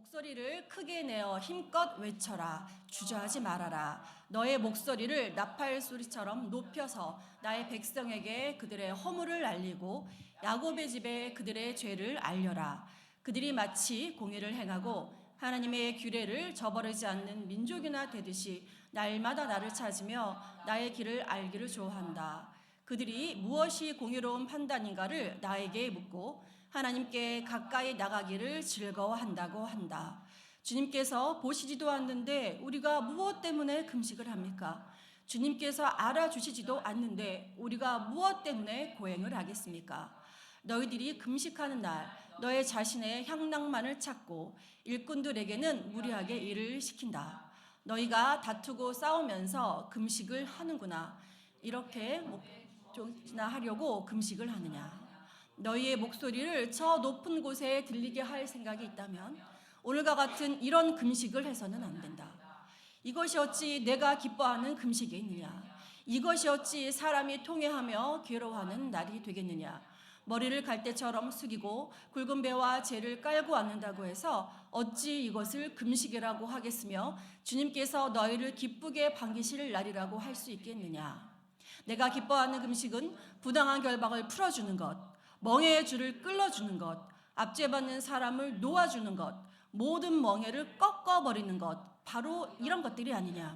목소리를 크게 내어 힘껏 외쳐라. 주저하지 말아라. 너의 목소리를 나팔 소리처럼 높여서 나의 백성에게 그들의 허물을 알리고 야곱의 집에 그들의 죄를 알려라. 그들이 마치 공의를 행하고 하나님의 규례를 저버리지 않는 민족이나 되듯이 날마다 나를 찾으며 나의 길을 알기를 좋아한다. 그들이 무엇이 공의로운 판단인가를 나에게 묻고 하나님께 가까이 나가기를 즐거워한다고 한다. 주님께서 보시지도 않는데 우리가 무엇 때문에 금식을 합니까? 주님께서 알아주시지도 않는데 우리가 무엇 때문에 고행을 하겠습니까? 너희들이 금식하는 날 너의 자신의 향락만을 찾고 일꾼들에게는 무리하게 일을 시킨다. 너희가 다투고 싸우면서 금식을 하는구나. 이렇게 목적이나 하려고 금식을 하느냐. 너희의 목소리를 저 높은 곳에 들리게 할 생각이 있다면 오늘과 같은 이런 금식을 해서는 안 된다. 이것이 어찌 내가 기뻐하는 금식이 있느냐. 이것이 어찌 사람이 통회하며 괴로워하는 날이 되겠느냐. 머리를 갈대처럼 숙이고 굵은 배와 재를 깔고 앉는다고 해서 어찌 이것을 금식이라고 하겠으며 주님께서 너희를 기쁘게 반기실 날이라고 할 수 있겠느냐. 내가 기뻐하는 금식은 부당한 결박을 풀어주는 것, 멍해의 줄을 끌어주는 것, 압제받는 사람을 놓아주는 것, 모든 멍해를 꺾어버리는 것, 바로 이런 것들이 아니냐.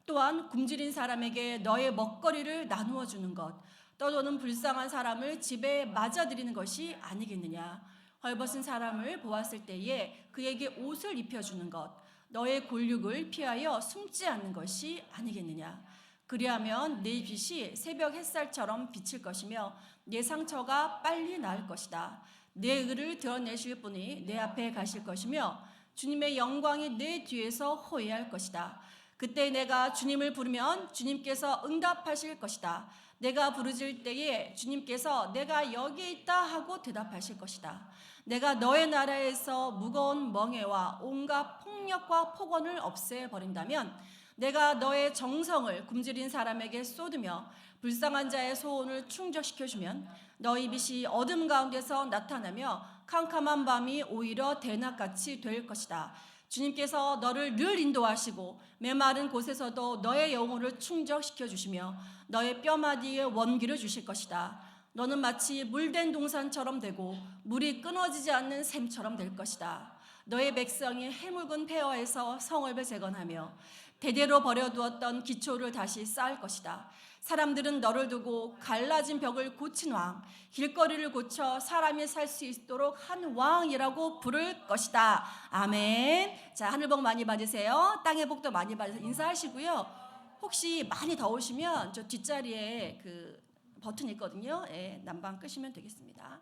또한 굶주린 사람에게 너의 먹거리를 나누어 주는 것, 떠도는 불쌍한 사람을 집에 맞아들이는 것이 아니겠느냐. 헐벗은 사람을 보았을 때에 그에게 옷을 입혀주는 것, 너의 골육을 피하여 숨지 않는 것이 아니겠느냐. 그리하면 내 빛이 새벽 햇살처럼 비칠 것이며 내 상처가 빨리 나을 것이다. 내 의를 드러내실 분이 내 앞에 가실 것이며 주님의 영광이 내 뒤에서 호위할 것이다. 그때 내가 주님을 부르면 주님께서 응답하실 것이다. 내가 부르짖을 때에 주님께서 내가 여기 있다 하고 대답하실 것이다. 내가 너의 나라에서 무거운 멍에와 온갖 폭력과 폭언을 없애버린다면 내가 너의 정성을 굶주린 사람에게 쏟으며 불쌍한 자의 소원을 충족시켜주면 너희 빛이 어둠 가운데서 나타나며 캄캄한 밤이 오히려 대낮같이 될 것이다. 주님께서 너를 늘 인도하시고 메마른 곳에서도 너의 영혼을 충족시켜 주시며 너의 뼈마디에 원기를 주실 것이다. 너는 마치 물된 동산처럼 되고 물이 끊어지지 않는 샘처럼 될 것이다. 너의 백성이 해묵은 폐허에서 성읍을 재건하며 대대로 버려두었던 기초를 다시 쌓을 것이다. 사람들은 너를 두고 갈라진 벽을 고친 왕, 길거리를 고쳐 사람이 살 수 있도록 한 왕이라고 부를 것이다. 아멘. 자, 하늘 복 많이 받으세요. 땅의 복도 많이 받으세요. 인사하시고요. 혹시 많이 더우시면 저 뒷자리에 그 버튼 있거든요. 예, 난방 끄시면 되겠습니다.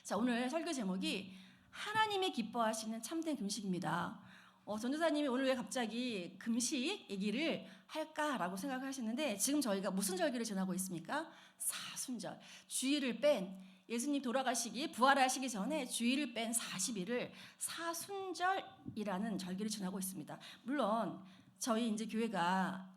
자, 오늘 설교 제목이 하나님이 기뻐하시는 참된 금식입니다. 전도사님이 오늘 왜 갑자기 금식 얘기를 할까라고 생각하시는데 지금 저희가 무슨 절기를 지나고 있습니까? 사순절. 주일을 뺀 예수님 돌아가시기 부활하시기 전에 주일을 뺀 40일을 사순절이라는 절기를 지나고 있습니다. 물론 저희 이제 교회가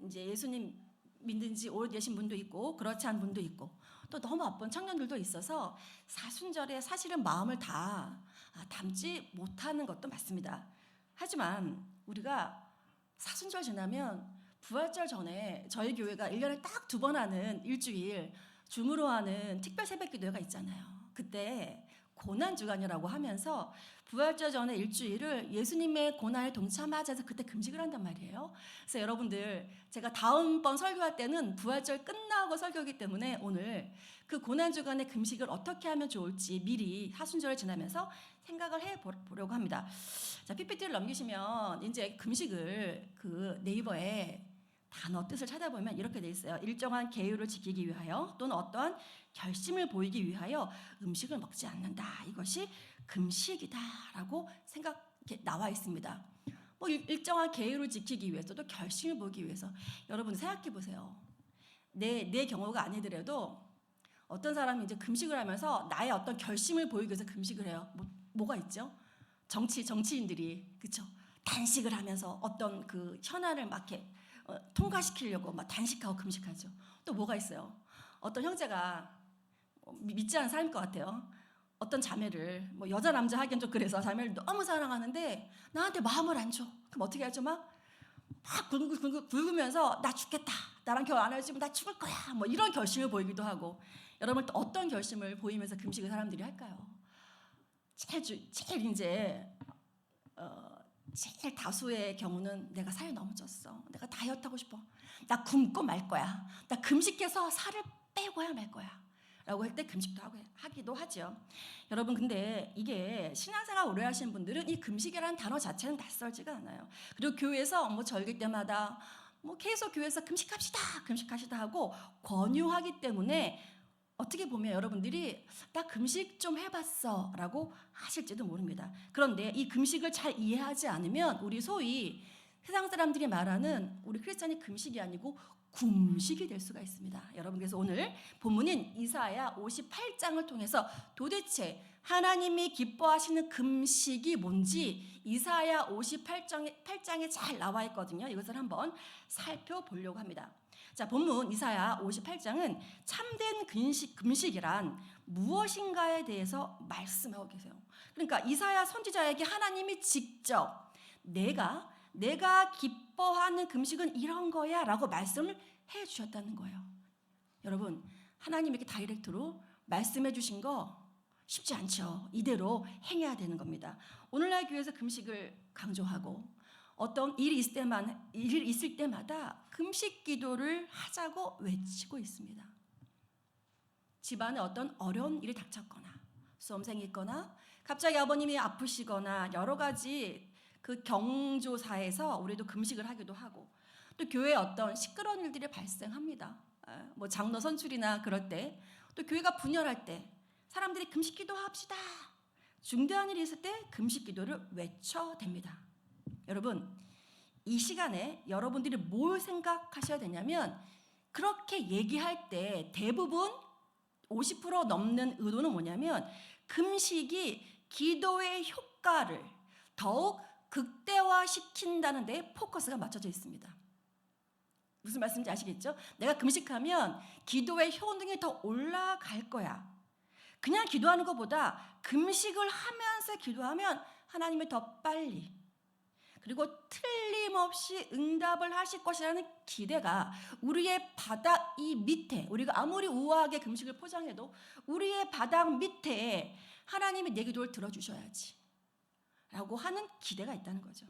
이제 예수님 믿는 지 오래되신 분도 있고 그렇지 않은 분도 있고 또 너무 바쁜 청년들도 있어서 사순절에 사실은 마음을 다 담지 못하는 것도 맞습니다. 하지만 우리가 사순절 지나면 부활절 전에 저희 교회가 1년에 딱 2번 하는 일주일 줌으로 하는 특별 새벽 기도회가 있잖아요. 그때 고난주간이라고 하면서 부활절 전에 일주일을 예수님의 고난에 동참하자서 그때 금식을 한단 말이에요. 그래서 여러분들 제가 다음번 설교할 때는 부활절 끝나고 설교하기 때문에 오늘 그 고난주간의 금식을 어떻게 하면 좋을지 미리 사순절을 지나면서 생각을 해보려고 합니다. 자, PPT를 넘기시면 이제 금식을 그 네이버에 단어 뜻을 찾아보면 이렇게 돼 있어요. 일정한 계율을 지키기 위하여 또는 어떠한 결심을 보이기 위하여 음식을 먹지 않는다. 이것이 금식이다라고 이렇게 나와 있습니다. 뭐 일정한 계율을 지키기 위해서 또 결심을 보이기 위해서 여러분 생각해 보세요. 내 경우가 아니더라도 어떤 사람이 이제 금식을 하면서 나의 어떤 결심을 보이기 위해서 금식을 해요. 뭐가 있죠? 정치인들이 그렇죠? 단식을 하면서 어떤 그 현안을 막 이렇게 통과시키려고 막 단식하고 금식하죠. 또 뭐가 있어요? 어떤 형제가 믿지 않는 사람일 것 같아요. 어떤 자매를 뭐 여자 남자 하기엔 좀 그래서 자매를 너무 사랑하는데 나한테 마음을 안 줘. 그럼 어떻게 하죠? 막 굵으면서 나 죽겠다. 나랑 결혼 안 해주면 나 죽을 거야. 뭐 이런 결심을 보이기도 하고 여러분 또 어떤 결심을 보이면서 금식을 사람들이 할까요? 제일 이제 제일 다수의 경우는 내가 살이 너무 쪘어. 내가 다이어트 하고 싶어. 나 굶고 말 거야. 나 금식해서 살을 빼고야 말 거야. 라고 할 때 금식도 하기도 하죠. 여러분 근데 이게 신앙생활 오래 하신 분들은 이 금식이라는 단어 자체는 낯설지가 않아요. 그리고 교회에서 뭐 절기 때마다 뭐 계속 교회에서 금식하시다 하고 권유하기 때문에 어떻게 보면 여러분들이 나 금식 좀 해봤어 라고 하실지도 모릅니다. 그런데 이 금식을 잘 이해하지 않으면 우리 소위 세상 사람들이 말하는 우리 크리스찬이 금식이 아니고 굼식이 될 수가 있습니다. 여러분 그래서 오늘 본문인 이사야 58장을 통해서 도대체 하나님이 기뻐하시는 금식이 뭔지 이사야 58장에 잘 나와 있거든요. 이것을 한번 살펴보려고 합니다. 자, 본문 이사야 58장은 참된 금식이란 무엇인가에 대해서 말씀하고 계세요. 그러니까 이사야 선지자에게 하나님이 직접 내가 기뻐하는 금식은 이런 거야 라고 말씀을 해 주셨다는 거예요. 여러분 하나님 이렇게 다이렉트로 말씀해 주신 거 쉽지 않죠. 이대로 행해야 되는 겁니다. 오늘날 교회에서 금식을 강조하고 어떤 일이 있을 때마다 금식 기도를 하자고 외치고 있습니다. 집안에 어떤 어려운 일이 닥쳤거나 수험생이 있거나 갑자기 아버님이 아프시거나 여러 가지 그 경조사에서 우리도 금식을 하기도 하고 또 교회에 어떤 시끄러운 일들이 발생합니다. 뭐 장로 선출이나 그럴 때 또 교회가 분열할 때 사람들이 금식 기도합시다. 중대한 일이 있을 때 금식 기도를 외쳐댑니다. 여러분 이 시간에 여러분들이 뭘 생각하셔야 되냐면 그렇게 얘기할 때 대부분 50% 넘는 의도는 뭐냐면 금식이 기도의 효과를 더욱 극대화시킨다는 데 포커스가 맞춰져 있습니다. 무슨 말씀인지 아시겠죠? 내가 금식하면 기도의 효능이 더 올라갈 거야. 그냥 기도하는 것보다 금식을 하면서 기도하면 하나님이 더 빨리 그리고 틀림없이 응답을 하실 것이라는 기대가 우리의 바닥 이 밑에 우리가 아무리 우아하게 금식을 포장해도 우리의 바닥 밑에 하나님이 내 기도를 들어주셔야지 라고 하는 기대가 있다는 거죠.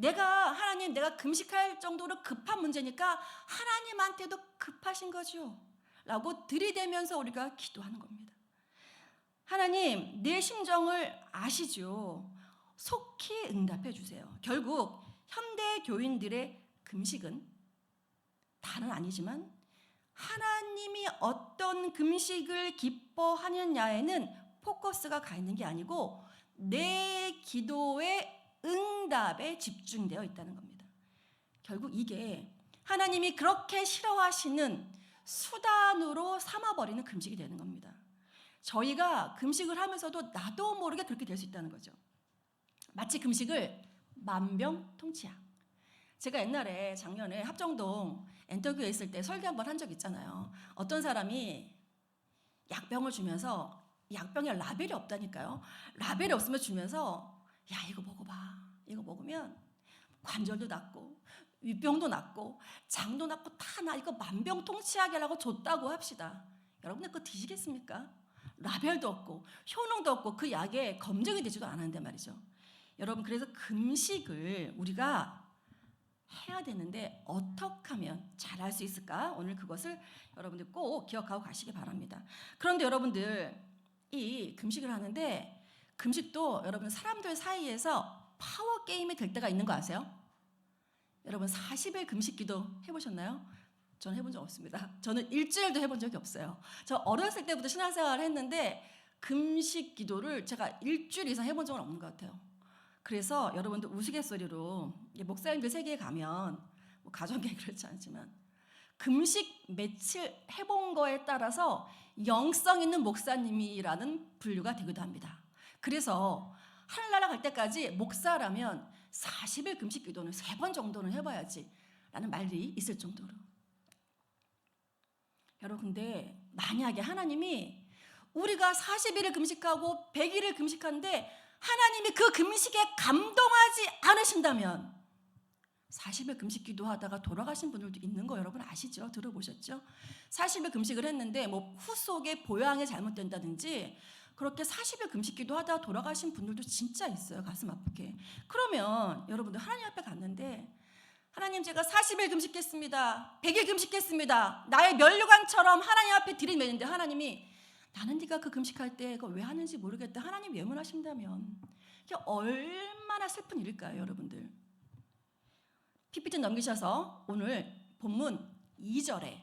하나님 내가 금식할 정도로 급한 문제니까 하나님한테도 급하신 거죠 라고 들이대면서 우리가 기도하는 겁니다. 하나님 내 심정을 아시죠. 속히 응답해 주세요. 결국 현대 교인들의 금식은 다는 아니지만 하나님이 어떤 금식을 기뻐하느냐에는 포커스가 가 있는 게 아니고 내 기도의 응답에 집중되어 있다는 겁니다. 결국 이게 하나님이 그렇게 싫어하시는 수단으로 삼아버리는 금식이 되는 겁니다. 저희가 금식을 하면서도 나도 모르게 그렇게 될 수 있다는 거죠. 마치 금식을 만병통치약. 제가 옛날에 작년에 합정동 엔터교에 있을 때 설교 한번 한 적 있잖아요. 어떤 사람이 약병을 주면서 약병에 라벨이 없다니까요. 라벨이 없으면 주면서 야 이거 먹어봐. 이거 먹으면 관절도 낫고 위병도 낫고 장도 낫고 다 나. 이거 만병통치약이라고 줬다고 합시다. 여러분들 그거 드시겠습니까? 라벨도 없고 효능도 없고 그 약에 검증이 되지도 않았는데 말이죠. 여러분 그래서 금식을 우리가 해야 되는데 어떻게 하면 잘할 수 있을까? 오늘 그것을 여러분들 꼭 기억하고 가시기 바랍니다. 그런데 여러분들 이 금식을 하는데 금식도 여러분 사람들 사이에서 파워 게임이 될 때가 있는 거 아세요? 여러분 40일 금식 기도 해보셨나요? 저는 해본 적 없습니다. 저는 일주일도 해본 적이 없어요. 저 어렸을 때부터 신앙생활을 했는데 금식 기도를 제가 일주일 이상 해본 적은 없는 것 같아요. 그래서 여러분들 우스갯소리로 목사님들 세계에 가면 뭐 가정교회 그렇지 않지만 금식 며칠 해본 거에 따라서 영성 있는 목사님이라는 분류가 되기도 합니다. 그래서 하늘나라 갈 때까지 목사라면 40일 금식 기도는 3번 정도는 해봐야지 라는 말이 있을 정도로. 여러분 근데 만약에 하나님이 우리가 40일을 금식하고 100일을 금식하는데 하나님이 그 금식에 감동하지 않으신다면 40일 금식 기도하다가 돌아가신 분들도 있는 거 여러분 아시죠? 들어보셨죠? 40일 금식을 했는데 뭐 후속에 보양이 잘못된다든지 그렇게 40일 금식 기도하다가 돌아가신 분들도 진짜 있어요. 가슴 아프게. 그러면 여러분들 하나님 앞에 갔는데 하나님 제가 40일 금식했습니다. 100일 금식했습니다. 나의 면류관처럼 하나님 앞에 들이매는데 하나님이 나는 네가 그 금식할 때 그거 왜 하는지 모르겠다. 하나님 외면하신다면 이게 얼마나 슬픈 일일까요, 여러분들? PPT 넘기셔서 오늘 본문 2절에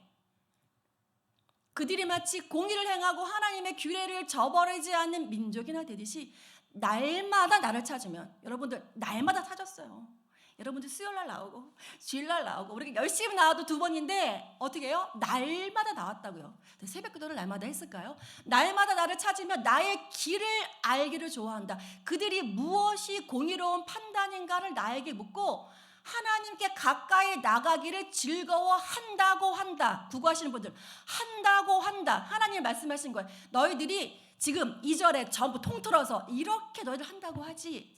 그들이 마치 공의를 행하고 하나님의 규례를 저버리지 않는 민족이나 되듯이 날마다 나를 찾으면 여러분들 날마다 찾았어요. 여러분들 수요일날 나오고 주일날 나오고 우리가 열심히 나와도 2번인데 어떻게 해요? 날마다 나왔다고요. 새벽 기도를 날마다 했을까요? 날마다 나를 찾으며 나의 길을 알기를 좋아한다. 그들이 무엇이 공의로운 판단인가를 나에게 묻고 하나님께 가까이 나가기를 즐거워한다고 한다. 구구하시는 분들 한다고 한다. 하나님 말씀하신 거예요. 너희들이 지금 2절에 전부 통틀어서 이렇게 너희들 한다고 하지.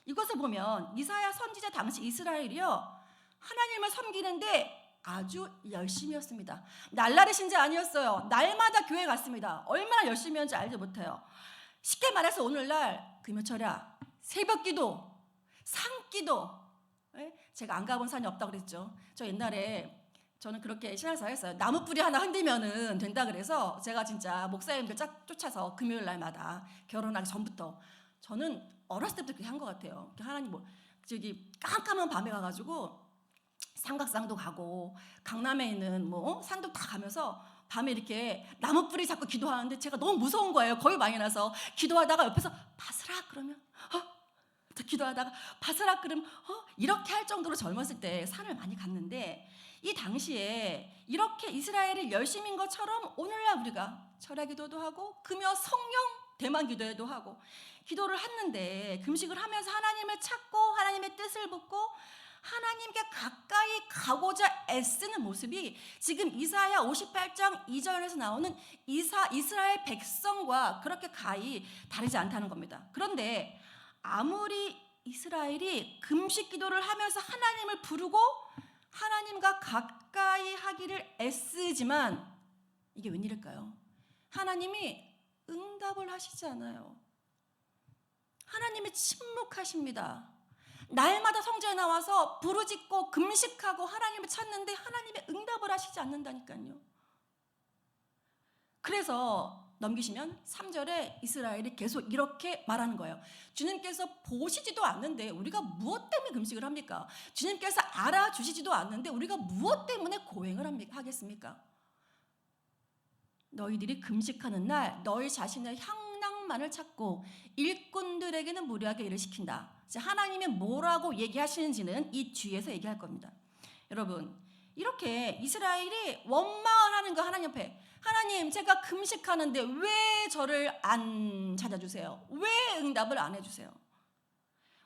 이것을 보면 이사야 선지자 당시 이스라엘이요 하나님을 섬기는데 아주 열심히였습니다. 날라리 신자 아니었어요. 날마다 교회 갔습니다. 얼마나 열심히 했는지 알지 못해요. 쉽게 말해서 오늘날 금요철야 새벽기도 산기도 제가 안 가본 산이 없다고 그랬죠. 저 옛날에 저는 그렇게 신앙생활 했어요. 나무 뿌리 하나 흔들면은 된다 그래서 제가 진짜 목사님들 쫓아서 금요일 날마다 결혼하기 전부터 저는 어렸을 때부터 그렇게 한 것 같아요. 하나님 뭐 저기 깜깜한 밤에 가가지고 삼각산도 가고 강남에 있는 뭐 산도 다 가면서 밤에 이렇게 나무 뿌리 잡고 기도하는데 제가 너무 무서운 거예요. 겁이 많이 나서 기도하다가 옆에서 바스락 그러면 기도하다가 바스락 그러면 이렇게 할 정도로 젊었을 때 산을 많이 갔는데 이 당시에 이렇게 이스라엘이 열심인 것처럼 오늘날 우리가 철야기도도 하고 금요 성령 대만 기도회도 하고 기도를 했는데 금식을 하면서 하나님을 찾고 하나님의 뜻을 묻고 하나님께 가까이 가고자 애쓰는 모습이 지금 이사야 58장 2절에서 나오는 이스라엘 백성과 그렇게 가히 다르지 않다는 겁니다. 그런데 아무리 이스라엘이 금식 기도를 하면서 하나님을 부르고 하나님과 가까이 하기를 애쓰지만 이게 웬일일까요? 하나님이 응답을 하시지 않아요. 하나님이 침묵하십니다. 날마다 성전에 나와서 부르짖고 금식하고 하나님을 찾는데 하나님이 응답을 하시지 않는다니까요. 그래서 넘기시면 3절에 이스라엘이 계속 이렇게 말하는 거예요. 주님께서 보시지도 않는데 우리가 무엇 때문에 금식을 합니까? 주님께서 알아주시지도 않는데 우리가 무엇 때문에 고행을 하겠습니까? 너희들이 금식하는 날 너희 자신의 향락만을 찾고 일꾼들에게는 무리하게 일을 시킨다. 하나님이 뭐라고 얘기하시는지는 이 뒤에서 얘기할 겁니다. 여러분 이렇게 이스라엘이 원망을 하는 거 하나님 앞에 하나님 제가 금식하는데 왜 저를 안 찾아주세요? 왜 응답을 안 해주세요?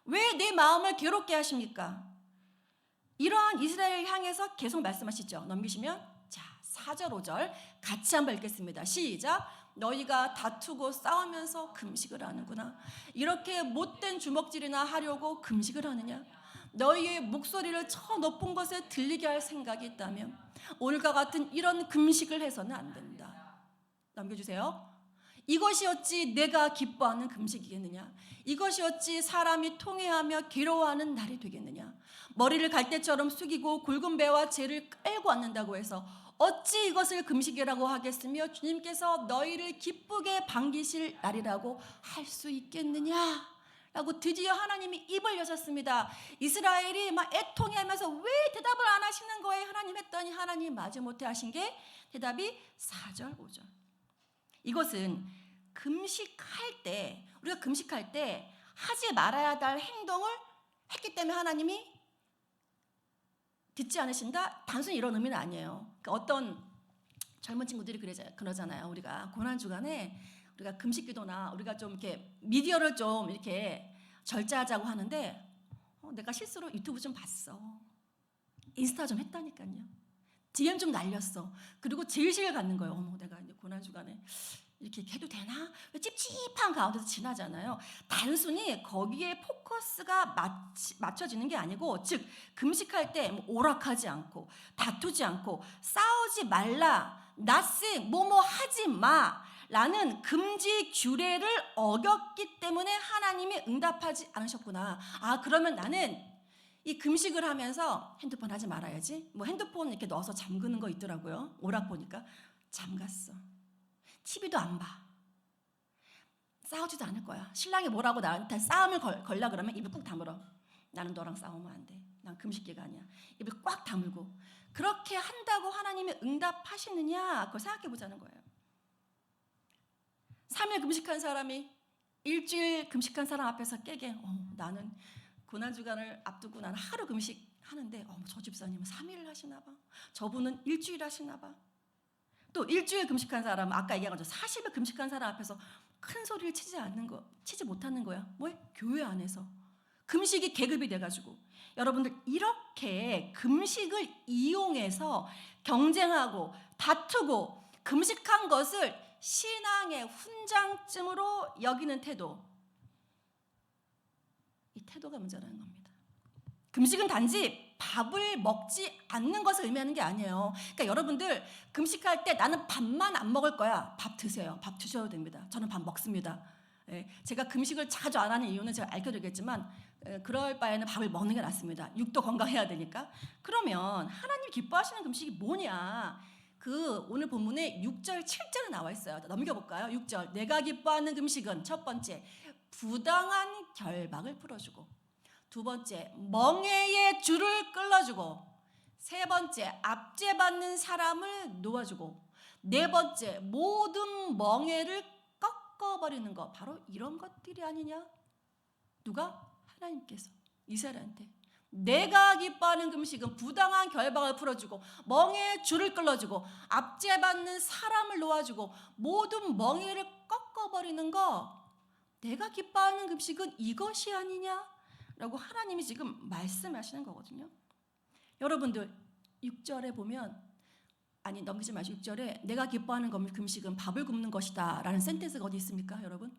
왜 내 마음을 괴롭게 하십니까? 이러한 이스라엘 향해서 계속 말씀하시죠. 넘기시면 자 4절 5절 같이 한번 읽겠습니다. 시작. 너희가 다투고 싸우면서 금식을 하는구나. 이렇게 못된 주먹질이나 하려고 금식을 하느냐? 너희의 목소리를 저 높은 곳에 들리게 할 생각이 있다면 오늘과 같은 이런 금식을 해서는 안 된다. 넘겨주세요. 이것이 어찌 내가 기뻐하는 금식이겠느냐? 이것이 어찌 사람이 통회하며 괴로워하는 날이 되겠느냐? 머리를 갈대처럼 숙이고 굵은 배와 재를 깔고 앉는다고 해서 어찌 이것을 금식이라고 하겠으며 주님께서 너희를 기쁘게 반기실 날이라고 할 수 있겠느냐? 라고 드디어 하나님이 입을 여셨습니다. 이스라엘이 막 애통해하면서 왜 대답을 안 하시는 거예요? 하나님 했더니 하나님 마지못해 하신 게 대답이 4절 5절. 이것은 금식할 때 우리가 금식할 때 하지 말아야 할 행동을 했기 때문에 하나님이 듣지 않으신다? 단순히 이런 의미는 아니에요. 그러니까 어떤 젊은 친구들이 그러잖아요. 우리가 고난주간에 우리가 금식기도나 우리가 좀 이렇게 미디어를 좀 이렇게 절제하자고 하는데 내가 실수로 유튜브 좀 봤어. 인스타 좀 했다니까요. DM 좀 날렸어. 그리고 제일식을 갖는 거예요. 어머 내가 이제 고난주간에 이렇게 해도 되나? 찝찝한 가운데서 지나잖아요. 단순히 거기에 포커스가 맞춰지는 게 아니고, 즉 금식할 때 오락하지 않고 다투지 않고 싸우지 말라, nothing, 뭐뭐 하지 마 라는 금지 규례를 어겼기 때문에 하나님이 응답하지 않으셨구나. 아, 그러면 나는 이 금식을 하면서 핸드폰 하지 말아야지. 뭐 핸드폰 이렇게 넣어서 잠그는 거 있더라고요. 오락 보니까 잠갔어. TV도 안 봐. 싸우지도 않을 거야. 신랑이 뭐라고 나한테 싸움을 걸라 그러면 입을 꾹 다물어. 나는 너랑 싸우면 안 돼. 난 금식기가 아니야. 입을 꽉 다물고. 그렇게 한다고 하나님이 응답하시느냐? 그걸 생각해 보자는 거예요. 3일 금식한 사람이 일주일 금식한 사람 앞에서 깨게 나는 고난주간을 앞두고 나는 하루 금식하는데 저 집사님은 3일을 하시나 봐. 저분은 일주일 하시나 봐. 또 일주일 금식한 사람, 아까 얘기한 거죠. 40일 금식한 사람 앞에서 큰 소리를 치지 못하는 거야. 뭐해? 교회 안에서. 금식이 계급이 돼가지고. 여러분들 이렇게 금식을 이용해서 경쟁하고 다투고 금식한 것을 신앙의 훈장쯤으로 여기는 태도. 이 태도가 문제라는 겁니다. 금식은 단지 밥을 먹지 않는 것을 의미하는 게 아니에요. 그러니까 여러분들 금식할 때 나는 밥만 안 먹을 거야. 밥 드세요. 밥 드셔도 됩니다. 저는 밥 먹습니다. 제가 금식을 자주 안 하는 이유는 제가 알려드리겠지만 그럴 바에는 밥을 먹는 게 낫습니다. 육도 건강해야 되니까. 그러면 하나님 기뻐하시는 금식이 뭐냐? 오늘 본문에 6절 7절에 나와 있어요. 넘겨볼까요? 6절. 내가 기뻐하는 금식은 첫 번째 부당한 결박을 풀어주고, 두 번째, 멍에의 줄을 끌어주고, 세 번째, 압제받는 사람을 놓아주고, 네 번째, 모든 멍에를 꺾어버리는 것. 바로 이런 것들이 아니냐? 누가? 하나님께서 이스라엘한테 내가 기뻐하는 금식은 부당한 결박을 풀어주고, 멍에의 줄을 끌어주고, 압제받는 사람을 놓아주고, 모든 멍에를 꺾어버리는 것. 내가 기뻐하는 금식은 이것이 아니냐? 라고 하나님이 지금 말씀하시는 거거든요. 여러분들 6절에 보면, 아니 넘기지 마시고 6절에 내가 기뻐하는 금식은 밥을 굶는 것이다 라는 센텐스가 어디 있습니까? 여러분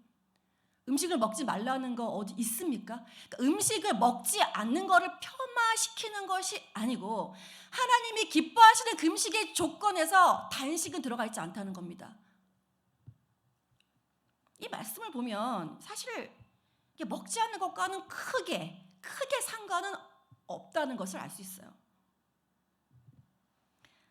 음식을 먹지 말라는 거 어디 있습니까? 그러니까 음식을 먹지 않는 거를 폄하시키는 것이 아니고 하나님이 기뻐하시는 금식의 조건에서 단식은 들어가 있지 않다는 겁니다. 이 말씀을 보면 사실 먹지 않는 것과는 크게 상관은 없다는 것을 알 수 있어요.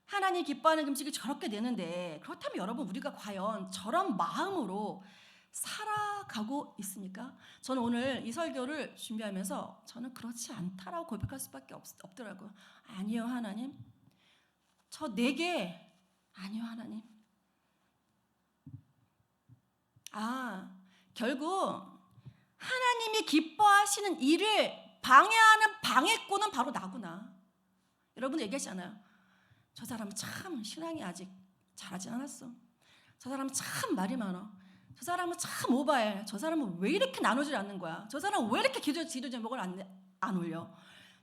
하나님 기뻐하는 금식이 저렇게 되는데, 그렇다면 여러분 우리가 과연 저런 마음으로 살아가고 있습니까? 저는 오늘 이 설교를 준비하면서 저는 그렇지 않다라고 고백할 수밖에 없더라고요. 아니요 하나님, 저 내게 아니요 하나님. 결국 하나님이 기뻐하시는 일을 방해하는 방해꾼은 바로 나구나. 여러분 얘기하시잖아요. 저 사람은 참 신앙이 아직 자라지 않았어. 저 사람은 참 말이 많아. 저 사람은 참 오바해. 저 사람은 왜 이렇게 나누질 않는 거야? 저 사람은 왜 이렇게 기도 제목을 안 올려?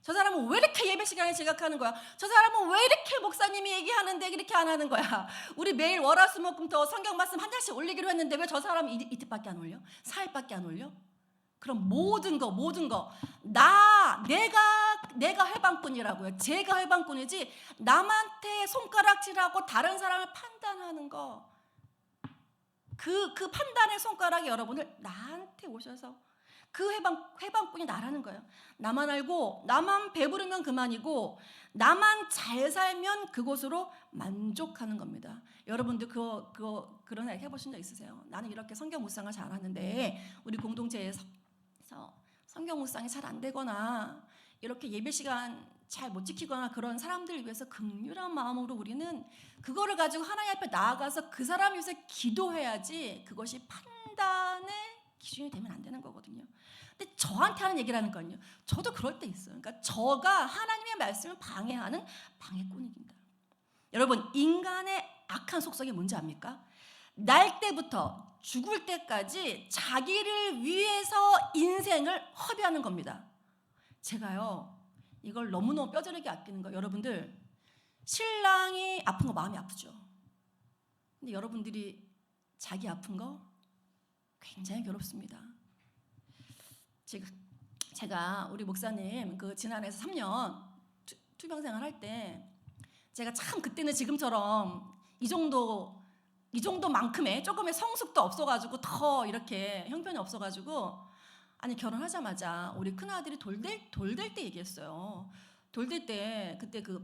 저 사람은 왜 이렇게 예배 시간에 지각하는 거야? 저 사람은 왜 이렇게 목사님이 얘기하는데 이렇게 안 하는 거야? 우리 매일 월화수목금토 성경 말씀 한 장씩 올리기로 했는데 왜 저 사람은 이틀밖에 안 올려? 4일밖에 안 올려? 그럼 모든 거 내가 해방꾼이라고요. 제가 해방꾼이지 남한테 손가락질하고 다른 사람을 판단하는 거, 그 판단의 손가락이 여러분을 나한테 오셔서 그 해방꾼이 나라는 거예요. 나만 알고 나만 배부르면 그만이고 나만 잘 살면 그곳으로 만족하는 겁니다. 여러분들 그런 얘기 해보신 적 있으세요? 나는 이렇게 성경 묵상을 잘하는데 우리 공동체에서 성경 묵상이 잘 안 되거나 이렇게 예배 시간 잘 못 지키거나 그런 사람들을 위해서 긍휼한 마음으로 우리는 그거를 가지고 하나님 앞에 나아가서 그 사람 위해서 기도해야지 그것이 판단의 기준이 되면 안 되는 거거든요. 근데 저한테 하는 얘기라는 건요, 저도 그럴 때 있어요. 그러니까 저가 하나님의 말씀을 방해하는 방해꾼입니다. 여러분 인간의 악한 속성이 뭔지 압니까? 날 때부터 죽을 때까지 자기를 위해서 인생을 허비하는 겁니다. 제가요 이걸 너무너무 뼈저리게 아끼는 거예요. 여러분들 신랑이 아픈 거 마음이 아프죠. 근데 여러분들이 자기 아픈 거 굉장히 괴롭습니다. 제가 우리 목사님 그 지난해에서 3년 투병생활 할 때 제가 참 그때는 지금처럼 이 정도만큼의 조금의 성숙도 없어가지고 더 이렇게 형편이 없어가지고 아니 결혼하자마자 우리 큰아들이 돌될 때 얘기했어요. 돌될 때 그때 그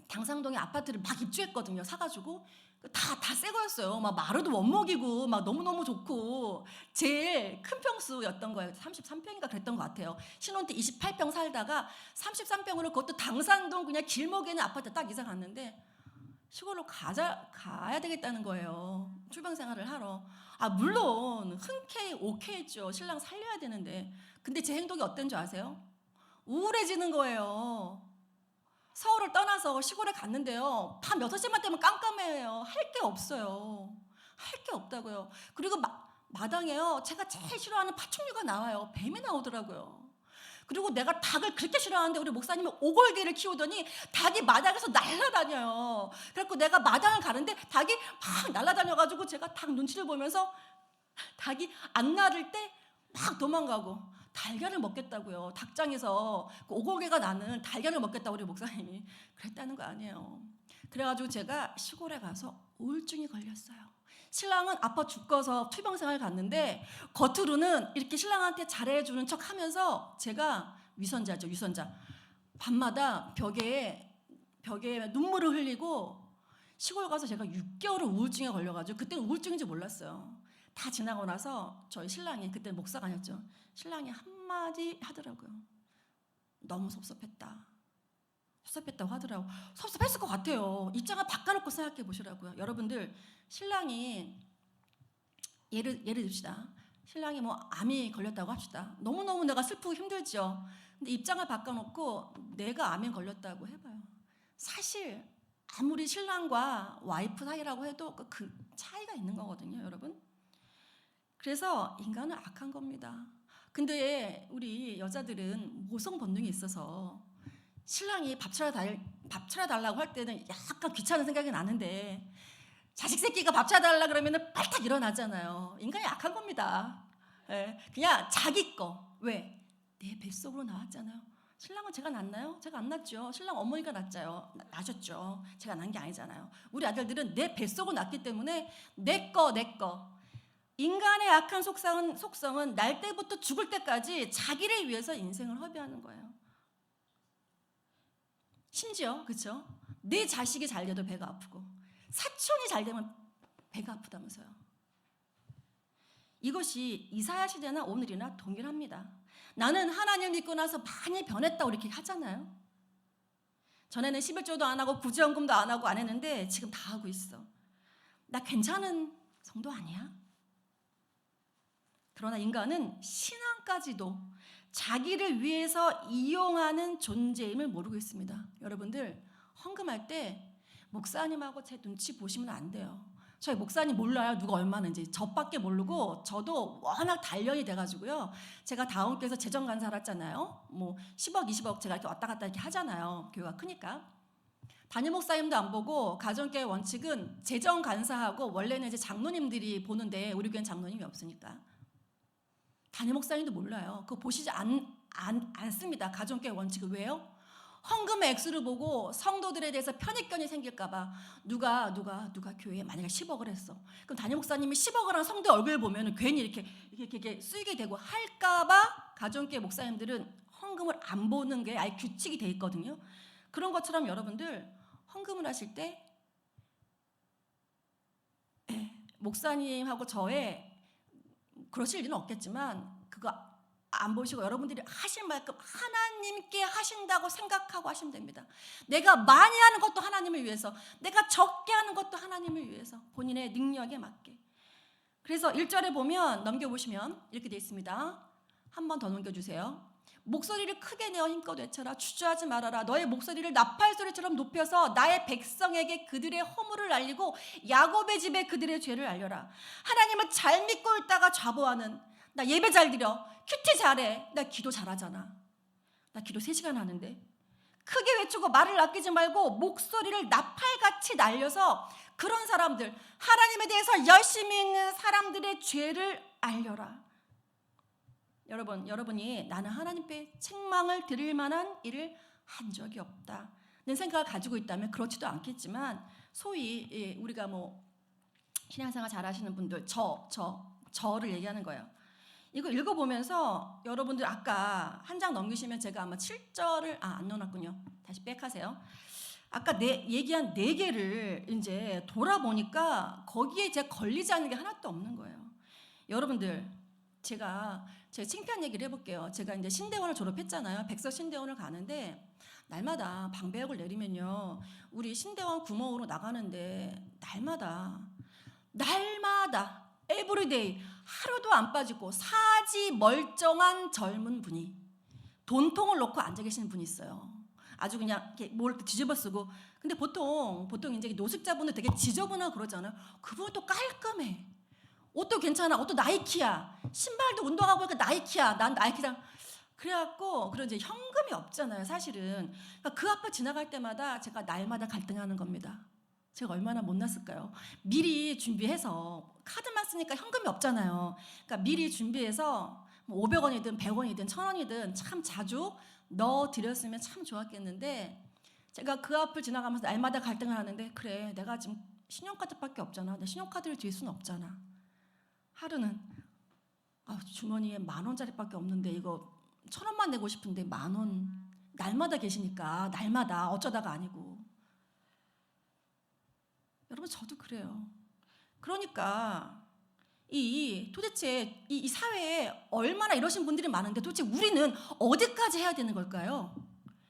당상동에 아파트를 막 입주했거든요. 사가지고 다 새 거였어요. 막 마루도 원목이고 막 너무너무 좋고 제일 큰 평수였던 거예요. 33평인가 그랬던 것 같아요. 신혼 때 28평 살다가 33평으로 그것도 당상동 그냥 길목에 있는 아파트 딱 이사 갔는데 시골로 가야 되겠다는 거예요. 출방 생활을 하러. 물론 흔쾌히 오케이했죠. 신랑 살려야 되는데. 근데 제 행동이 어떤 줄 아세요? 우울해지는 거예요. 서울을 떠나서 시골에 갔는데요. 밤 6시만 되면 깜깜해요. 할 게 없어요. 할 게 없다고요. 그리고 마당에요. 제가 제일 싫어하는 파충류가 나와요. 뱀이 나오더라고요. 그리고 내가 닭을 그렇게 싫어하는데 우리 목사님이 오골개를 키우더니 닭이 마당에서 날아다녀요. 그래서 내가 마당을 가는데 닭이 막 날아다녀가지고 제가 닭 눈치를 보면서 닭이 안 나를 때 막 도망가고 달걀을 먹겠다고요. 닭장에서 그 오골개가 나는 달걀을 먹겠다고 우리 목사님이 그랬다는 거 아니에요. 그래가지고 제가 시골에 가서 우울증이 걸렸어요. 신랑은 아파 죽어서 투병생활 갔는데 겉으로는 이렇게 신랑한테 잘해주는 척 하면서 제가 위선자죠. 위선자. 밤마다 벽에 눈물을 흘리고 시골 가서 제가 6개월을 우울증에 걸려가지고 그때는 우울증인지 몰랐어요. 다 지나고 나서 저희 신랑이 그때 목사가 아니었죠. 신랑이 한마디 하더라고요. 너무 섭섭했다고 하더라고요. 섭섭했을 것 같아요. 입장을 바꿔놓고 생각해 보시라고요. 여러분들 신랑이 예를 듭시다. 신랑이 뭐 암이 걸렸다고 합시다. 너무너무 내가 슬프고 힘들죠. 근데 입장을 바꿔놓고 내가 암에 걸렸다고 해봐요. 사실 아무리 신랑과 와이프 사이라고 해도 그 차이가 있는 거거든요, 여러분. 그래서 인간은 악한 겁니다. 근데 우리 여자들은 모성 본능이 있어서 신랑이 밥 차려달라고 할 때는 약간 귀찮은 생각이 나는데 자식 새끼가 밥 차려달라 그러면 발탁 일어나잖아요. 인간이 약한 겁니다. 그냥 자기 거. 왜? 내 뱃속으로 나왔잖아요. 신랑은 제가 낳나요? 제가 안 낳죠. 신랑 어머니가 낳으셨죠. 제가 낳은 게 아니잖아요. 우리 아들들은 내 뱃속으로 낳기 때문에 내 거. 인간의 악한 속성은 날 때부터 죽을 때까지 자기를 위해서 인생을 허비하는 거예요. 심지어 그렇죠? 내 자식이 잘 돼도 배가 아프고 사촌이 잘 되면 배가 아프다면서요. 이것이 이사야 시대나 오늘이나 동일합니다. 나는 하나님을 믿고 나서 많이 변했다 이렇게 하잖아요. 전에는 11조도 안 하고 구제연금도 안 하고 안 했는데 지금 다 하고 있어. 나 괜찮은 성도 아니야? 그러나 인간은 신앙까지도 자기를 위해서 이용하는 존재임을 모르고 있습니다. 여러분들 헌금할 때 목사님하고 제 눈치 보시면 안 돼요. 저희 목사님 몰라요. 누가 얼마는지. 저밖에 모르고 저도 워낙 단련이 돼가지고요. 제가 다운교에서 재정간사 했잖아요. 뭐 10억, 20억 제가 이렇게 왔다 갔다 이렇게 하잖아요. 교회가 크니까. 담임 목사님도 안 보고 가정교회 원칙은 재정간사하고 원래는 이제 장로님들이 보는데 우리 교회는 장로님이 없으니까. 담임 목사님도 몰라요. 그거 보시지 않습니다. 가정교회 원칙은. 왜요? 헌금의 액수를 보고 성도들에 대해서 편익견이 생길까봐 누가 교회에 만약에 10억을 했어. 그럼 담임 목사님이 10억을 한 성도 얼굴 보면 괜히 이렇게 쓰이게 되고 할까봐 가정교회 목사님들은 헌금을 안 보는 게 아예 규칙이 돼 있거든요. 그런 것처럼 여러분들 헌금을 하실 때 목사님하고 저의 그러실 일은 없겠지만 그거 안 보시고 여러분들이 하실 만큼 하나님께 하신다고 생각하고 하시면 됩니다. 내가 많이 하는 것도 하나님을 위해서, 내가 적게 하는 것도 하나님을 위해서, 본인의 능력에 맞게. 그래서 1절에 보면 넘겨보시면 이렇게 되어 있습니다. 한 번 더 넘겨주세요. 목소리를 크게 내어 힘껏 외쳐라. 주저하지 말아라. 너의 목소리를 나팔소리처럼 높여서 나의 백성에게 그들의 허물을 알리고 야곱의 집에 그들의 죄를 알려라. 하나님을 잘 믿고 있다가 좌보하는, 나 예배 잘 드려, 큐티 잘해, 나 기도 잘하잖아, 나 기도 3시간 하는데, 크게 외치고 말을 아끼지 말고 목소리를 나팔같이 날려서 그런 사람들, 하나님에 대해서 열심히 있는 사람들의 죄를 알려라. 여러분이 나는 하나님께 책망을 드릴 만한 일을 한 적이 없다 는 생각을 가지고 있다면 그렇지도 않겠지만, 소위 우리가 신앙생활 잘 하시는 분들 저를 얘기하는 거예요. 이거 읽어보면서 여러분들 아까 한 장 넘기시면 제가 아마 7절을 안 넣어놨군요. 다시 백하세요. 아까 얘기한 4개를 이제 돌아보니까 거기에 제가 걸리지 않는 게 하나도 없는 거예요. 여러분들, 제가 창피한 얘기를 해볼게요. 제가 이제 신대원을 졸업했잖아요. 백서 신대원을 가는데 날마다 방배역을 내리면요, 우리 신대원 구멍으로 나가는데 날마다 에브리데이 하루도 안 빠지고 사지 멀쩡한 젊은 분이 돈통을 놓고 앉아 계시는 분이 있어요. 아주 그냥 이렇게 뭘 뒤집어 쓰고. 근데 보통 이제 노숙자분들 되게 지저분하고 그러잖아요. 그분은 또 깔끔해. 옷도 괜찮아. 옷도 나이키야. 신발도 운동하고 보니까 나이키야. 난 나이키랑. 그래갖고 그런 이제 현금이 없잖아요, 사실은. 그러니까 그 앞을 지나갈 때마다 제가 날마다 갈등하는 겁니다. 제가 얼마나 못났을까요? 미리 준비해서, 카드만 쓰니까 현금이 없잖아요. 그러니까 미리 준비해서 500원이든 100원이든 1000원이든 참 자주 넣어드렸으면 참 좋았겠는데, 제가 그 앞을 지나가면서 날마다 갈등을 하는데, 그래 내가 지금 신용카드밖에 없잖아. 내 신용카드를 들 수는 없잖아. 하루는 주머니에 10,000원짜리밖에 없는데 이거 1,000원만 내고 싶은데 10,000원. 날마다 계시니까, 날마다, 어쩌다가 아니고. 여러분, 저도 그래요. 그러니까 도대체 이 사회에 얼마나 이러신 분들이 많은데 도대체 우리는 어디까지 해야 되는 걸까요?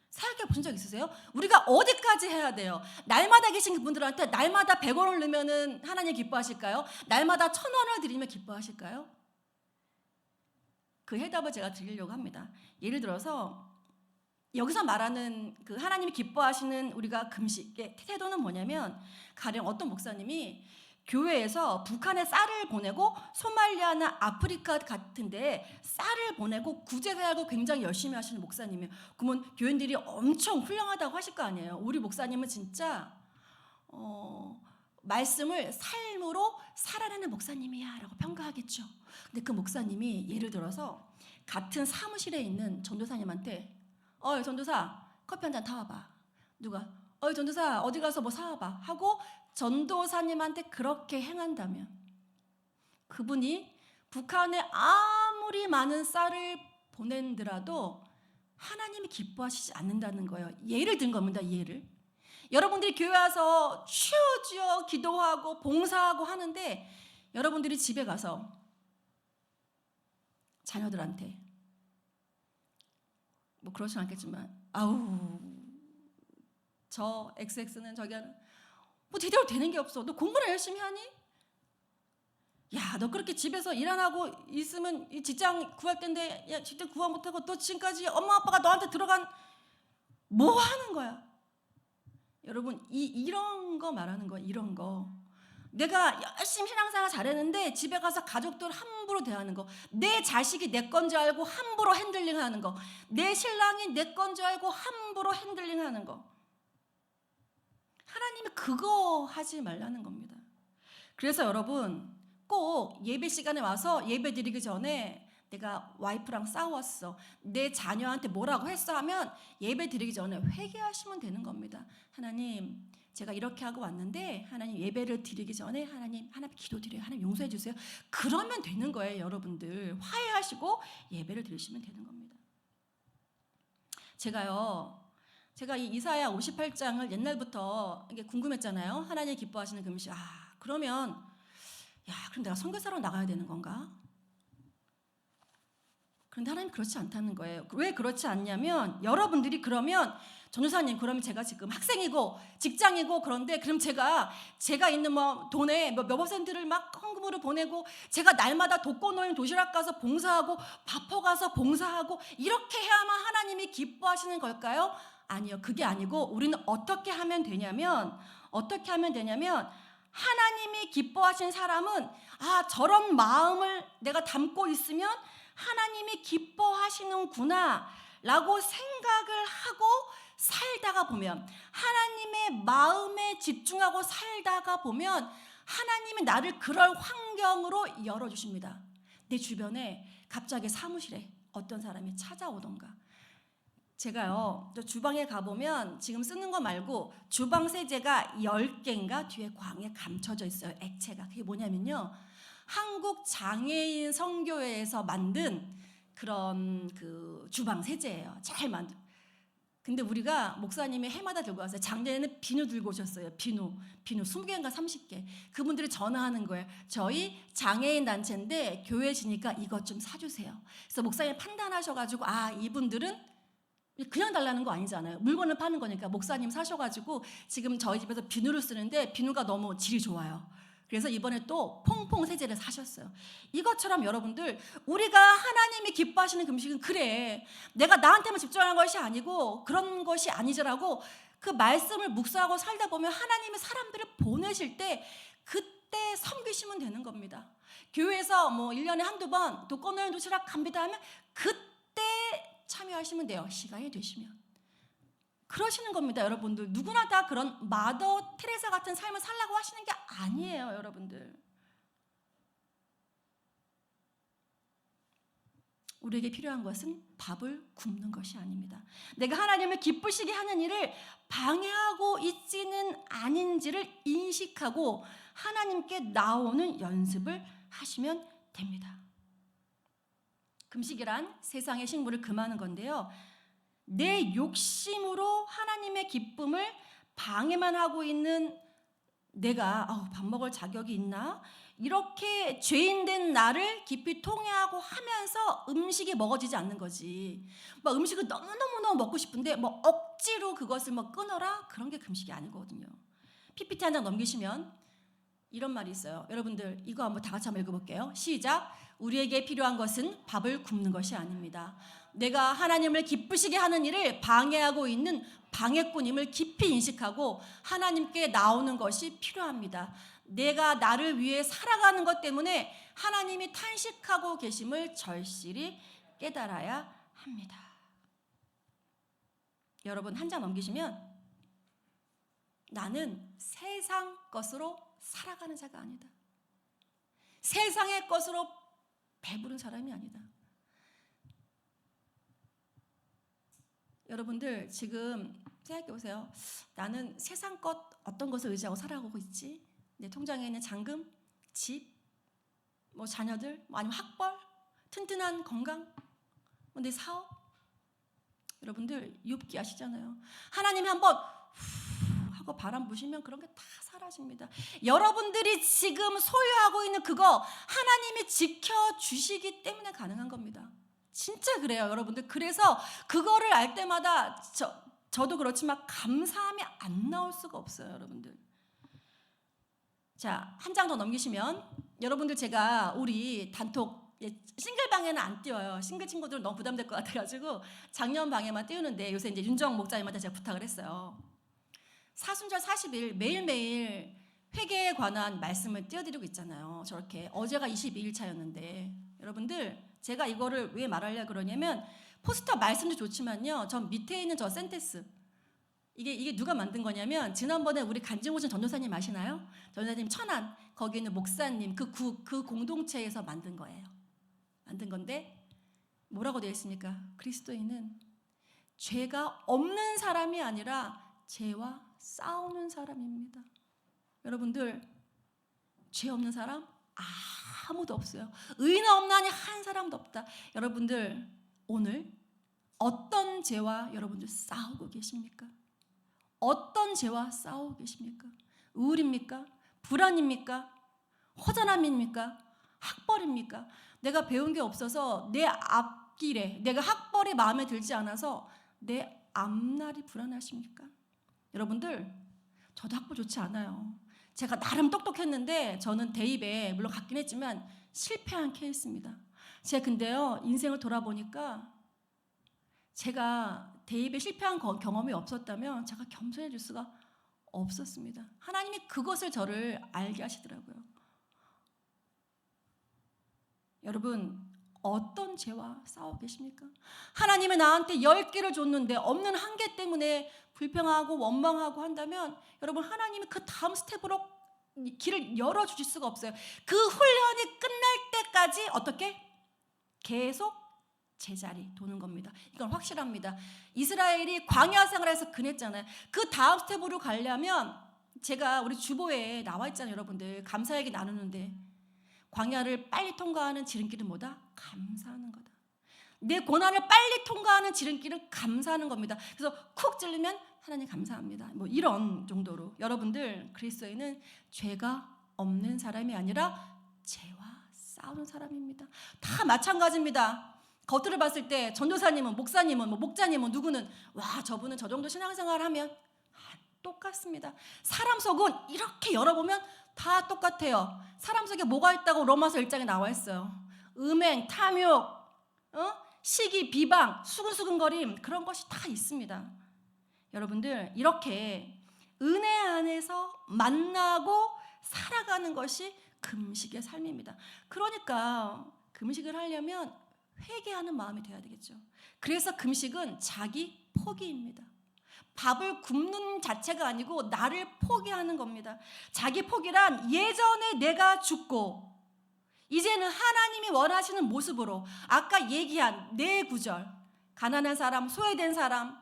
생각해 보신 적 있으세요? 우리가 어디까지 해야 돼요? 날마다 계신 분들한테 날마다 100원을 넣으면 하나님 기뻐하실까요? 날마다 1,000원을 드리면 기뻐하실까요? 그 해답을 제가 드리려고 합니다. 예를 들어서 여기서 말하는 그 하나님이 기뻐하시는 우리가 금식의 태도는 뭐냐면, 가령 어떤 목사님이 교회에서 북한에 쌀을 보내고 소말리아나 아프리카 같은데 쌀을 보내고 구제사역을 굉장히 열심히 하시는 목사님이에요. 그러면 교인들이 엄청 훌륭하다고 하실 거 아니에요. 우리 목사님은 진짜 말씀을 삶으로 살아내는 목사님이야 라고 평가하겠죠. 근데 그 목사님이 예를 들어서 같은 사무실에 있는 전도사님한테 전도사 커피 한 잔 타와봐. 누가 전도사 어디 가서 뭐 사와봐 하고 전도사님한테 그렇게 행한다면, 그분이 북한에 아무리 많은 쌀을 보낸더라도 하나님이 기뻐하시지 않는다는 거예요. 예를 든 겁니다. 예를. 여러분들이 교회 와서 주여 기도하고 봉사하고 하는데, 여러분들이 집에 가서 자녀들한테 그렇진 않겠지만, 저 XX는 저기 제대로 되는 게 없어. 너 공부를 열심히 하니? 야, 너 그렇게 집에서 일 안 하고 있으면 이 직장 구할 텐데, 야, 직장 구하 못하고 너 지금까지 엄마 아빠가 너한테 들어간 뭐 하는 거야? 여러분, 이런 거 말하는 거야. 이런 거. 내가 열심히 신앙생활 잘했는데 집에 가서 가족들 함부로 대하는 거, 내 자식이 내 건 줄 알고 함부로 핸들링하는 거, 내 신랑이 내 건 줄 알고 함부로 핸들링하는 거. 하나님이 그거 하지 말라는 겁니다. 그래서 여러분, 꼭 예배 시간에 와서 예배 드리기 전에 내가 와이프랑 싸웠어, 내 자녀한테 뭐라고 했어 하면 예배 드리기 전에 회개하시면 되는 겁니다. 하나님, 제가 이렇게 하고 왔는데 하나님 예배를 드리기 전에 하나님 기도드려요. 하나님 용서해 주세요. 그러면 되는 거예요. 여러분들 화해하시고 예배를 드리시면 되는 겁니다. 제가 이 이사야 58장을 옛날부터 이게 궁금했잖아요. 하나님 기뻐하시는 금식. 그러면 그럼 내가 선교사로 나가야 되는 건가? 그런데 하나님 그렇지 않다는 거예요. 왜 그렇지 않냐면, 여러분들이 그러면 전도사님, 그러면 제가 지금 학생이고 직장이고 그런데 그럼 제가 있는 돈의 몇 퍼센트를 막 헌금으로 보내고, 제가 날마다 독거노인 도시락 가서 봉사하고 밥퍼 가서 봉사하고 이렇게 해야만 하나님이 기뻐하시는 걸까요? 아니요. 그게 아니고, 우리는 어떻게 하면 되냐면 하나님이 기뻐하신 사람은 저런 마음을 내가 담고 있으면 하나님이 기뻐하시는구나 라고 생각을 하고 살다가 보면, 하나님의 마음에 집중하고 살다가 보면 하나님이 나를 그럴 환경으로 열어주십니다. 내 주변에 갑자기 사무실에 어떤 사람이 찾아오던가. 제가요, 저 주방에 가보면 지금 쓰는 거 말고 주방 세제가 10개인가 뒤에 광에 감춰져 있어요. 액체가. 그게 뭐냐면요, 한국 장애인 선교회에서 만든 그런 그 주방 세제예요. 잘 만든. 근데 우리가 목사님이 해마다 들고 왔어요. 작년에는 비누 들고 오셨어요. 비누 20개인가 30개. 그분들이 전화하는 거예요. 저희 장애인 단체인데 교회 지니까 이것 좀 사주세요. 그래서 목사님이 판단하셔가지고, 아, 이분들은 그냥 달라는 거 아니잖아요. 물건을 파는 거니까 목사님 사셔가지고 지금 저희 집에서 비누를 쓰는데 비누가 너무 질이 좋아요. 그래서 이번에 또 퐁퐁 세제를 사셨어요. 이것처럼 여러분들, 우리가 하나님이 기뻐하시는 금식은 그래, 내가 나한테만 집중하는 것이 아니고 그런 것이 아니더라고. 그 말씀을 묵상하고 살다 보면 하나님이 사람들을 보내실 때 그때 섬기시면 되는 겁니다. 교회에서 뭐 1년에 한두 번 독거노인 도시락 갑니다 하면 그때 참여하시면 돼요. 시간이 되시면. 그러시는 겁니다, 여러분들. 누구나 다 그런 마더 테레사 같은 삶을 살라고 하시는 게 아니에요, 여러분들. 우리에게 필요한 것은 밥을 굶는 것이 아닙니다. 내가 하나님을 기쁘시게 하는 일을 방해하고 있지는 아닌지를 인식하고 하나님께 나오는 연습을 하시면 됩니다. 금식이란 세상의 식물을 금하는 건데요, 내 욕심으로 하나님의 기쁨을 방해만 하고 있는 내가 밥 먹을 자격이 있나? 이렇게 죄인된 나를 깊이 통회하고 하면서 음식이 먹어지지 않는 거지. 막 음식을 너무너무 먹고 싶은데 뭐 억지로 그것을 뭐 끊어라? 그런 게 금식이 아니거든요. PPT 한 장 넘기시면 이런 말이 있어요. 여러분들 이거 한번 다 같이 한번 읽어볼게요. 시작. 우리에게 필요한 것은 밥을 굶는 것이 아닙니다. 내가 하나님을 기쁘시게 하는 일을 방해하고 있는 방해꾼임을 깊이 인식하고 하나님께 나오는 것이 필요합니다. 내가 나를 위해 살아가는 것 때문에 하나님이 탄식하고 계심을 절실히 깨달아야 합니다. 여러분 한 장 넘기시면, 나는 세상 것으로 살아가는 자가 아니다. 세상의 것으로 배부른 사람이 아니다. 여러분들 지금 생각해 보세요. 나는 세상 것 어떤 것을 의지하고 살아가고 있지? 내 통장에 있는 잔금, 집, 뭐 자녀들, 뭐 아니면 학벌, 튼튼한 건강, 뭐 내 사업. 여러분들 욥기 아시잖아요. 하나님이 한번 하고 바람 부시면 그런 게 다 사라집니다. 여러분들이 지금 소유하고 있는 그거 하나님이 지켜주시기 때문에 가능한 겁니다. 진짜 그래요, 여러분들. 그래서 그거를 알 때마다 저도 그렇지만 감사함이 안 나올 수가 없어요, 여러분들. 자, 한 장 더 넘기시면, 여러분들 제가 우리 단톡 싱글 방에는 안 띄워요. 싱글 친구들은 너무 부담될 것 같아가지고 작년 방에만 띄우는데, 요새 이제 윤정 목사님한테 제가 부탁을 했어요. 사순절 40일 매일매일 회개에 관한 말씀을 띄워드리고 있잖아요. 저렇게 어제가 22일 차였는데, 여러분들 제가 이거를 왜 말하려고 그러냐면, 포스터 말씀도 좋지만요, 전 밑에 있는 저 센테스, 이게 누가 만든 거냐면, 지난번에 우리 간증오신 전도사님 아시나요? 전도사님 천안 거기 있는 목사님 그 공동체에서 만든 거예요. 만든 건데 뭐라고 되어 있습니까? 그리스도인은 죄가 없는 사람이 아니라 죄와 싸우는 사람입니다. 여러분들 죄 없는 사람 아무도 없어요. 의인 없나니 한 사람도 없다. 여러분들 오늘 어떤 죄와 여러분들 싸우고 계십니까? 어떤 죄와 싸우고 계십니까? 우울입니까? 불안입니까? 허전함입니까? 학벌입니까? 내가 배운 게 없어서 내 앞길에 내가 학벌이 마음에 들지 않아서 내 앞날이 불안하십니까? 여러분들 저도 학벌 좋지 않아요. 제가 나름 똑똑했는데 저는 대입에 물론 갔긴 했지만 실패한 케이스입니다. 제가 근데요, 인생을 돌아보니까 제가 대입에 실패한 경험이 없었다면 제가 겸손해질 수가 없었습니다. 하나님이 그것을 저를 알게 하시더라고요. 여러분 어떤 죄와 싸우고 계십니까? 하나님이 나한테 10개를 줬는데 없는 한 개 때문에 불평하고 원망하고 한다면 여러분, 하나님이 그 다음 스텝으로 길을 열어주실 수가 없어요. 그 훈련이 끝날 때까지 어떻게? 계속 제자리 도는 겁니다. 이건 확실합니다. 이스라엘이 광야 생활에서 그랬잖아요. 그 다음 스텝으로 가려면, 제가 우리 주보에 나와 있잖아요. 여러분들 감사 얘기 나누는데, 광야를 빨리 통과하는 지름길은 뭐다? 감사하는 거다. 내 고난을 빨리 통과하는 지름길은 감사하는 겁니다. 그래서 쿡 찔르면 하나님 감사합니다. 뭐 이런 정도로 여러분들, 그리스도인은 죄가 없는 사람이 아니라 죄와 싸우는 사람입니다. 다 마찬가지입니다. 겉으로 봤을 때 전도사님은, 목사님은, 목자님은, 누구는 와, 저분은 저 정도 신앙생활 하면 똑같습니다. 사람 속은 이렇게 열어보면 다 똑같아요. 사람 속에 뭐가 있다고 로마서 1장에 나와 있어요. 음행, 탐욕, 시기, 비방, 수근수근거림, 그런 것이 다 있습니다. 여러분들, 이렇게 은혜 안에서 만나고 살아가는 것이 금식의 삶입니다. 그러니까 금식을 하려면 회개하는 마음이 돼야 되겠죠. 그래서 금식은 자기 포기입니다. 밥을 굶는 자체가 아니고 나를 포기하는 겁니다. 자기 포기란 예전에 내가 죽고 이제는 하나님이 원하시는 모습으로, 아까 얘기한 내 구절, 가난한 사람, 소외된 사람,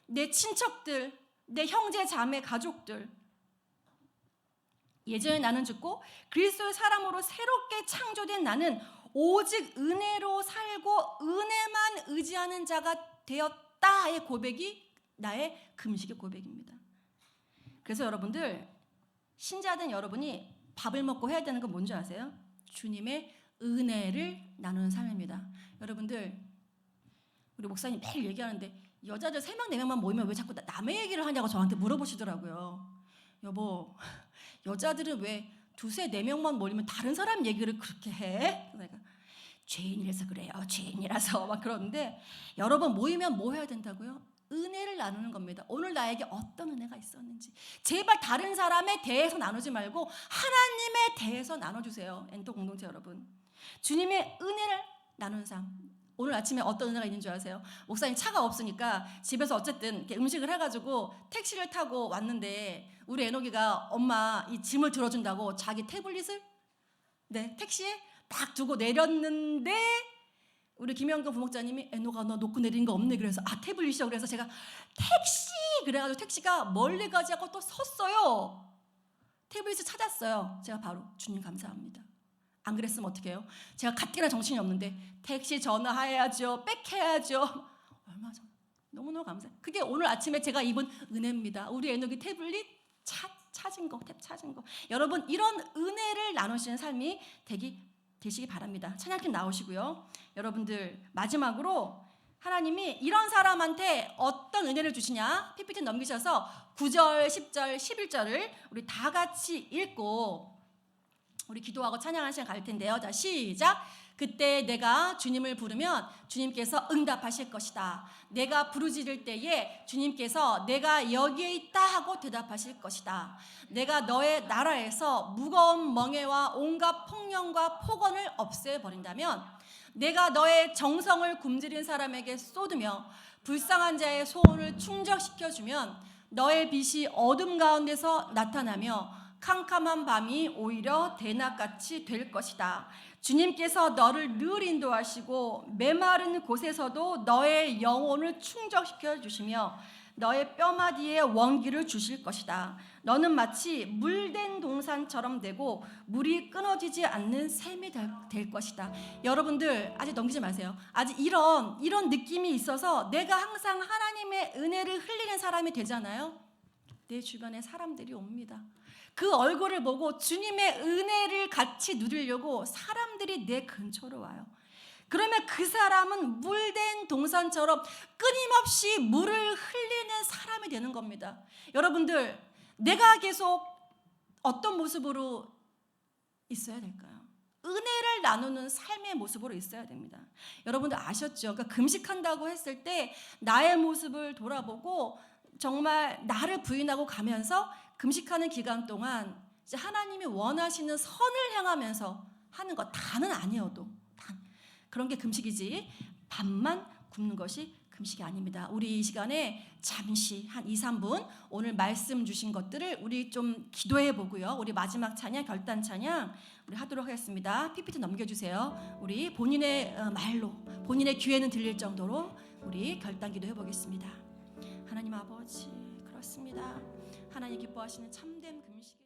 내 친척들, 내 형제 자매 가족들, 예전에 나는 죽고 그리스도의 사람으로 새롭게 창조된 나는 오직 은혜로 살고 은혜만 의지하는 자가 되었다의 고백이 나의 금식의 고백입니다. 그래서 여러분들, 신자된 여러분이 밥을 먹고 해야 되는 건 뭔지 아세요? 주님의 은혜를 나누는 삶입니다. 여러분들, 우리 목사님 매일 얘기하는데 여자들 3명 4명만 모이면 왜 자꾸 남의 얘기를 하냐고 저한테 물어보시더라고요. 여보, 여자들은 왜 2, 4명만 모이면 다른 사람 얘기를 그렇게 해? 내가 죄인이라서 그래요. 죄인이라서 막 그러는데, 여러분 모이면 뭐 해야 된다고요? 은혜를 나누는 겁니다. 오늘 나에게 어떤 은혜가 있었는지 제발 다른 사람에 대해서 나누지 말고 하나님에 대해서 나눠주세요. 엔터 공동체 여러분, 주님의 은혜를 나누는 삶. 오늘 아침에 어떤 은혜가 있는 줄 아세요? 목사님 차가 없으니까 집에서 어쨌든 이렇게 음식을 해가지고 택시를 타고 왔는데, 우리 애녹이가 엄마 이 짐을 들어준다고 자기 태블릿을 택시에 딱 두고 내렸는데, 우리 김영근 부목자님이 애녹아 너 놓고 내린 거 없네. 그래서 태블릿이요. 그래서 제가 택시 그래가지고 택시가 멀리 가지 않고 또 섰어요. 태블릿을 찾았어요. 제가 바로 주님 감사합니다. 안 그랬으면 어떻게 해요? 제가 가뜩이나 정신이 없는데 택시 전화해야죠. 빽해야죠. 얼마 전 너무너무 감사해요. 그게 오늘 아침에 제가 입은 은혜입니다. 우리 애녹이 태블릿 찾은 거, 탭 찾은 거. 여러분, 이런 은혜를 나누시는 삶이 되시기 바랍니다. 찬양팀 나오시고요. 여러분들, 마지막으로 하나님이 이런 사람한테 어떤 은혜를 주시냐, PPT 넘기셔서 9절, 10절, 11절을 우리 다 같이 읽고 우리 기도하고 찬양하는 시간 갈 텐데요. 자, 시작. 그때 내가 주님을 부르면 주님께서 응답하실 것이다. 내가 부르짖을 때에 주님께서 내가 여기에 있다 하고 대답하실 것이다. 내가 너의 나라에서 무거운 멍에와 온갖 폭령과 폭언을 없애버린다면, 내가 너의 정성을 굶주린 사람에게 쏟으며 불쌍한 자의 소원을 충족시켜주면 너의 빛이 어둠 가운데서 나타나며 캄캄한 밤이 오히려 대낮같이 될 것이다. 주님께서 너를 늘 인도하시고 메마른 곳에서도 너의 영혼을 충족시켜 주시며 너의 뼈마디에 원기를 주실 것이다. 너는 마치 물된 동산처럼 되고 물이 끊어지지 않는 샘이 될 것이다. 여러분들, 아직 넘기지 마세요. 아직 이런 느낌이 있어서 내가 항상 하나님의 은혜를 흘리는 사람이 되잖아요. 내 주변에 사람들이 옵니다. 그 얼굴을 보고 주님의 은혜를 같이 누리려고 사람들이 내 근처로 와요. 그러면 그 사람은 물된 동산처럼 끊임없이 물을 흘리는 사람이 되는 겁니다. 여러분들, 내가 계속 어떤 모습으로 있어야 될까요? 은혜를 나누는 삶의 모습으로 있어야 됩니다. 여러분들 아셨죠? 그러니까 금식한다고 했을 때 나의 모습을 돌아보고 정말 나를 부인하고 가면서 금식하는 기간 동안 이제 하나님이 원하시는 선을 향하면서 하는 것, 다는 아니어도 그런 게 금식이지 밥만 굶는 것이 금식이 아닙니다. 우리 이 시간에 잠시 한 2, 3분 오늘 말씀 주신 것들을 우리 좀 기도해 보고요. 우리 마지막 찬양, 결단 찬양 우리 하도록 하겠습니다. PPT 넘겨주세요. 우리 본인의 말로 본인의 귀에는 들릴 정도로 우리 결단 기도해 보겠습니다. 하나님 아버지, 그렇습니다. 하나님 기뻐하시는 참된 금식